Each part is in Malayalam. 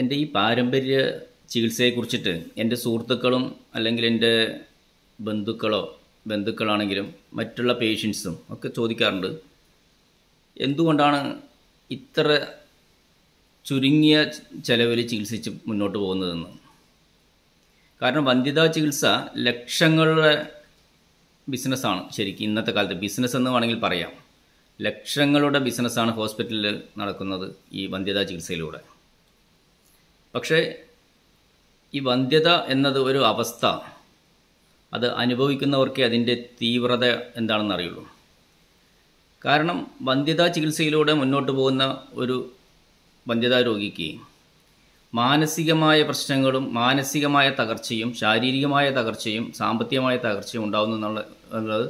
എൻ്റെ ഈ പാരമ്പര്യ ചികിത്സയെക്കുറിച്ചിട്ട് എൻ്റെ സുഹൃത്തുക്കളും അല്ലെങ്കിൽ എൻ്റെ ബന്ധുക്കളാണെങ്കിലും മറ്റുള്ള പേഷ്യൻസും ഒക്കെ ചോദിക്കാറുണ്ട്, എന്തുകൊണ്ടാണ് ഇത്ര ചുരുങ്ങിയ ചെലവിൽ ചികിത്സിച്ച് മുന്നോട്ട് പോകുന്നതെന്ന്. കാരണം വന്ധ്യതാ ചികിത്സ ലക്ഷങ്ങളുടെ ബിസിനസ്സാണ്. ശരിക്കും ഇന്നത്തെ കാലത്ത് ബിസിനസ് എന്ന് വേണമെങ്കിൽ പറയാം. ലക്ഷങ്ങളുടെ ബിസിനസ്സാണ് ഹോസ്പിറ്റലിൽ നടക്കുന്നത് ഈ വന്ധ്യതാ ചികിത്സയിലൂടെ. പക്ഷേ ഈ വന്ധ്യത എന്നത് ഒരു അവസ്ഥ, അത് അനുഭവിക്കുന്നവർക്കേ അതിൻ്റെ തീവ്രത എന്താണെന്ന് അറിയുള്ളൂ. കാരണം വന്ധ്യതാ ചികിത്സയിലൂടെ മുന്നോട്ട് പോകുന്ന ഒരു വന്ധ്യതാ രോഗിക്ക് മാനസികമായ പ്രശ്നങ്ങളും മാനസികമായ തകർച്ചയും ശാരീരികമായ തകർച്ചയും സാമ്പത്തികമായ തകർച്ചയും ഉണ്ടാകുന്നു എന്നുള്ളത്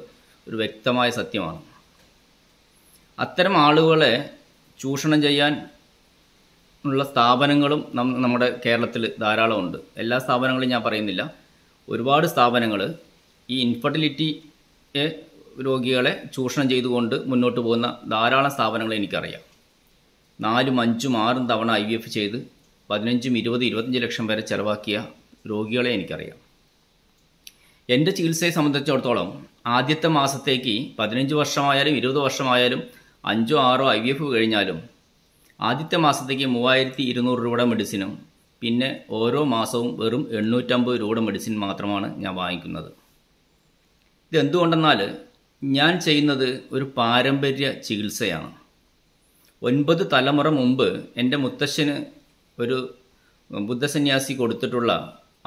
ഒരു വ്യക്തമായ സത്യമാണ്. അത്തരം ആളുകളെ ചൂഷണം ചെയ്യാൻ ഉള്ള സ്ഥാപനങ്ങളും നമ്മുടെ കേരളത്തിൽ ധാരാളമുണ്ട്. എല്ലാ സ്ഥാപനങ്ങളും ഞാൻ പറയുന്നില്ല. ഒരുപാട് സ്ഥാപനങ്ങൾ ഈ ഇൻഫെർട്ടിലിറ്റി രോഗികളെ ചൂഷണം ചെയ്തുകൊണ്ട് മുന്നോട്ട് പോകുന്ന ധാരാളം സ്ഥാപനങ്ങൾ എനിക്കറിയാം. 4, 5, 6 തവണ IVF ചെയ്ത് 15, 20, 25 ലക്ഷം വരെ ചിലവാക്കിയ രോഗികളെ എനിക്കറിയാം. എൻ്റെ ചികിത്സയെ സംബന്ധിച്ചിടത്തോളം ആദ്യത്തെ മാസത്തേക്ക് 15 വർഷമായാലും 20 വർഷമായാലും 5, 6 IVF കഴിഞ്ഞാലും ആദ്യത്തെ മാസത്തേക്ക് 3200 രൂപയുടെ മെഡിസിനും പിന്നെ ഓരോ മാസവും വെറും 850 രൂപയുടെ മെഡിസിൻ മാത്രമാണ് ഞാൻ വാങ്ങിക്കുന്നത്. ഇതെന്തുകൊണ്ടെന്നാൽ ഞാൻ ചെയ്യുന്നത് ഒരു പാരമ്പര്യ ചികിത്സയാണ്. 9 തലമുറ മുമ്പ് എൻ്റെ മുത്തശ്ശന് ഒരു ബുദ്ധസന്യാസി കൊടുത്തിട്ടുള്ള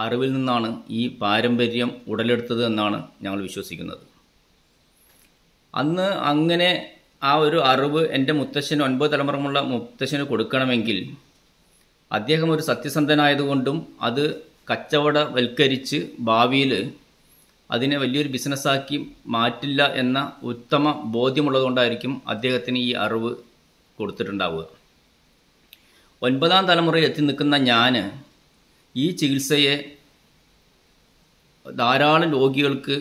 അറിവിൽ നിന്നാണ് ഈ പാരമ്പര്യം ഉടലെടുത്തത് എന്നാണ് ഞങ്ങൾ വിശ്വസിക്കുന്നത്. അന്ന് അങ്ങനെ ആ ഒരു അറിവ് എൻ്റെ മുത്തശ്ശന് 9 തലമുറമുള്ള മുത്തശ്ശന് കൊടുക്കണമെങ്കിൽ അദ്ദേഹം ഒരു സത്യസന്ധനായതുകൊണ്ടും അത് കച്ചവടവൽക്കരിച്ച് ഭാവിയിൽ അതിനെ വലിയൊരു ബിസിനസ്സാക്കി മാറ്റില്ല എന്ന ഉത്തമ ബോധ്യമുള്ളതുകൊണ്ടായിരിക്കും അദ്ദേഹത്തിന് ഈ അറിവ് കൊടുത്തിട്ടുണ്ടാവുക. 9ാം തലമുറയിൽ എത്തി നിൽക്കുന്ന ഞാൻ ഈ ചികിത്സയെ ധാരാളം രോഗികൾക്ക്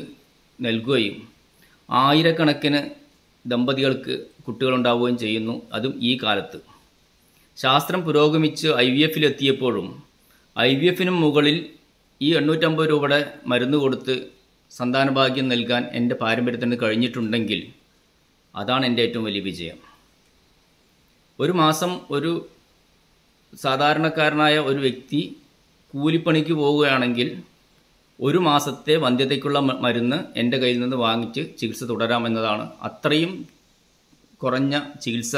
നൽകുകയും ആയിരക്കണക്കിന് ദമ്പതികൾക്ക് കുട്ടികളുണ്ടാവുകയും ചെയ്യുന്നു. അതും ഈ കാലത്ത് ശാസ്ത്രം പുരോഗമിച്ച് IVFലെത്തിയപ്പോഴും IVFനും മുകളിൽ ഈ 850 രൂപയുടെ മരുന്ന് കൊടുത്ത് സന്താനഭാഗ്യം നൽകാൻ എൻ്റെ പാരമ്പര്യത്തിന് കഴിഞ്ഞിട്ടുണ്ടെങ്കിൽ അതാണ് എൻ്റെ ഏറ്റവും വലിയ വിജയം. ഒരു മാസം ഒരു സാധാരണക്കാരനായ ഒരു വ്യക്തി കൂലിപ്പണിക്ക് പോവുകയാണെങ്കിൽ ഒരു മാസത്തെ വന്ധ്യതയ്ക്കുള്ള മരുന്ന് എൻ്റെ കയ്യിൽ നിന്ന് വാങ്ങിച്ച് ചികിത്സ തുടരാമെന്നതാണ്. അത്രയും കുറഞ്ഞ ചികിത്സ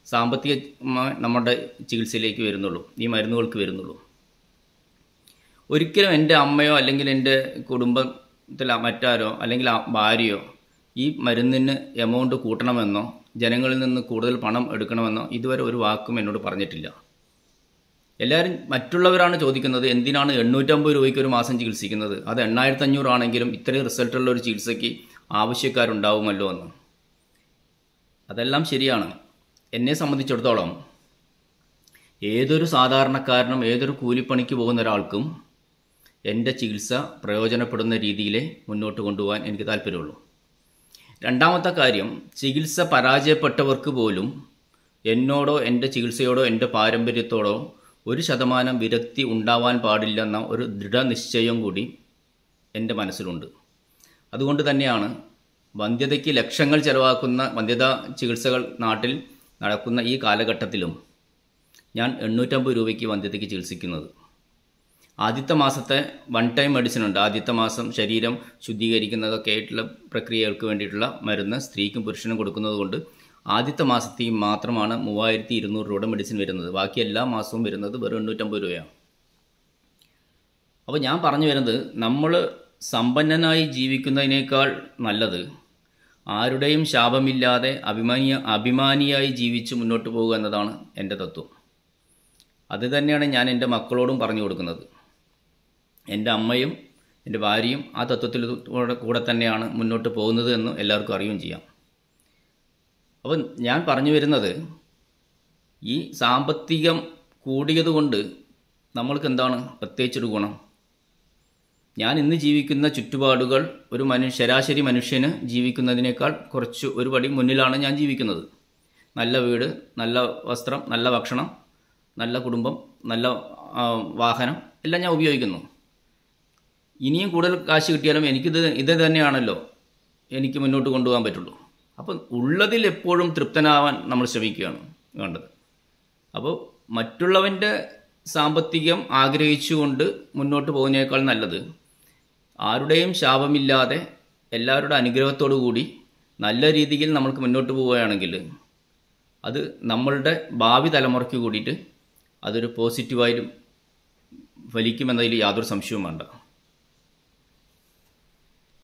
സാമ്പത്തികമായി നമ്മുടെ ചികിത്സയിലേക്ക് വരുന്നുള്ളൂ, ഈ മരുന്നുകൾക്ക് വരുന്നുള്ളൂ. ഒരിക്കലും എൻ്റെ അമ്മയോ അല്ലെങ്കിൽ എൻ്റെ കുടുംബത്തിൽ മറ്റാരോ അല്ലെങ്കിൽ ഭാര്യയോ ഈ മരുന്നിന് എമൗണ്ട് കൂട്ടണമെന്നോ ജനങ്ങളിൽ നിന്ന് കൂടുതൽ പണം എടുക്കണമെന്നോ ഇതുവരെ ഒരു വാക്കും എന്നോട് പറഞ്ഞിട്ടില്ല. എല്ലാവരും മറ്റുള്ളവരാണ് ചോദിക്കുന്നത്, എന്തിനാണ് 850 രൂപയ്ക്ക് ഒരു മാസം ചികിത്സിക്കുന്നത്, അത് 8500 ആണെങ്കിലും ഇത്രയും റിസൾട്ടുള്ള ഒരു ചികിത്സയ്ക്ക് ആവശ്യക്കാരുണ്ടാവുമല്ലോ എന്ന്. അതെല്ലാം ശരിയാണ്. എന്നെ സംബന്ധിച്ചിടത്തോളം ഏതൊരു സാധാരണക്കാരനും ഏതൊരു കൂലിപ്പണിക്ക് പോകുന്ന ഒരാൾക്കും എൻ്റെ ചികിത്സ പ്രയോജനപ്പെടുന്ന രീതിയിലേ മുന്നോട്ട് കൊണ്ടുപോകാൻ എനിക്ക് താല്പര്യമുള്ളൂ. രണ്ടാമത്തെ കാര്യം, ചികിത്സ പരാജയപ്പെട്ടവർക്ക് പോലും എന്നോടോ എൻ്റെ ചികിത്സയോടോ എൻ്റെ പാരമ്പര്യത്തോടോ 1% വിരക്തി ഉണ്ടാവാൻ പാടില്ലെന്ന ഒരു ദൃഢനിശ്ചയം കൂടി എൻ്റെ മനസ്സിലുണ്ട്. അതുകൊണ്ട് തന്നെയാണ് വന്ധ്യതയ്ക്ക് ലക്ഷങ്ങൾ ചെലവാക്കുന്ന വന്ധ്യതാ ചികിത്സകൾ നാട്ടിൽ നടക്കുന്ന ഈ കാലഘട്ടത്തിലും ഞാൻ 850 രൂപയ്ക്ക് വന്ധ്യതയ്ക്ക് ചികിത്സിക്കുന്നത്. ആദ്യത്തെ മാസത്തെ 1 ടൈം മെഡിസിൻ ഉണ്ട്. ആദ്യത്തെ മാസം ശരീരം ശുദ്ധീകരിക്കുന്നതൊക്കെ ആയിട്ടുള്ള പ്രക്രിയകൾക്ക് വേണ്ടിയിട്ടുള്ള മരുന്ന് സ്ത്രീക്കും പുരുഷനും കൊടുക്കുന്നത് കൊണ്ട് ആദ്യത്തെ മാസത്തെയും മാത്രമാണ് 3200 രൂപയുടെ മെഡിസിൻ വരുന്നത്. ബാക്കി എല്ലാ മാസവും വരുന്നത് വെറും 850 രൂപയാണ്. അപ്പോൾ ഞാൻ പറഞ്ഞു വരുന്നത്, നമ്മൾ സമ്പന്നനായി ജീവിക്കുന്നതിനേക്കാൾ നല്ലത് ആരുടെയും ശാപമില്ലാതെ അഭിമാനിയായി ജീവിച്ച് മുന്നോട്ട് പോകുക എന്നതാണ് എൻ്റെ തത്വം. അത് തന്നെയാണ് ഞാൻ എൻ്റെ മക്കളോടും പറഞ്ഞു കൊടുക്കുന്നത്. എൻ്റെ അമ്മയും എൻ്റെ ഭാര്യയും ആ തത്വത്തിൽ കൂടെ തന്നെയാണ് മുന്നോട്ട് പോകുന്നത് എന്ന് എല്ലാവർക്കും അറിയുകയും ചെയ്യാം. അപ്പം ഞാൻ പറഞ്ഞു വരുന്നത്, ഈ സാമ്പത്തികം കൂടിയതുകൊണ്ട് നമ്മൾക്ക് എന്താണ് പ്രത്യേകിച്ചൊരു ഗുണം? ഞാൻ ഇന്ന് ജീവിക്കുന്ന ചുറ്റുപാടുകൾ ഒരു ശരാശരി മനുഷ്യന് ജീവിക്കുന്നതിനേക്കാൾ ഒരു പടി മുന്നിലാണ് ഞാൻ ജീവിക്കുന്നത്. നല്ല വീട്, നല്ല വസ്ത്രം, നല്ല ഭക്ഷണം, നല്ല കുടുംബം, നല്ല വാഹനം എല്ലാം ഞാൻ ഉപയോഗിക്കുന്നു. ഇനിയും കൂടുതൽ കാശ് കിട്ടിയാലും ഇത് തന്നെയാണല്ലോ എനിക്ക് മുന്നോട്ട് കൊണ്ടുപോകാൻ പറ്റുള്ളൂ. അപ്പം ഉള്ളതിൽ എപ്പോഴും തൃപ്തനാവാൻ നമ്മൾ ശ്രമിക്കുകയാണ് വേണ്ടത്. അപ്പോൾ മറ്റുള്ളവൻ്റെ സാമ്പത്തികം ആഗ്രഹിച്ചുകൊണ്ട് മുന്നോട്ട് പോകുന്നതിനേക്കാൾ നല്ലത് ആരുടെയും ശാപമില്ലാതെ എല്ലാവരുടെ അനുഗ്രഹത്തോടു കൂടി നല്ല രീതിയിൽ നമ്മൾക്ക് മുന്നോട്ട് പോവുകയാണെങ്കിൽ അത് നമ്മളുടെ ഭാവി തലമുറയ്ക്ക് കൂടിയിട്ട് അതൊരു പോസിറ്റീവായിട്ടും ഫലിക്കുമെന്നതിൽ യാതൊരു സംശയവും വേണ്ട.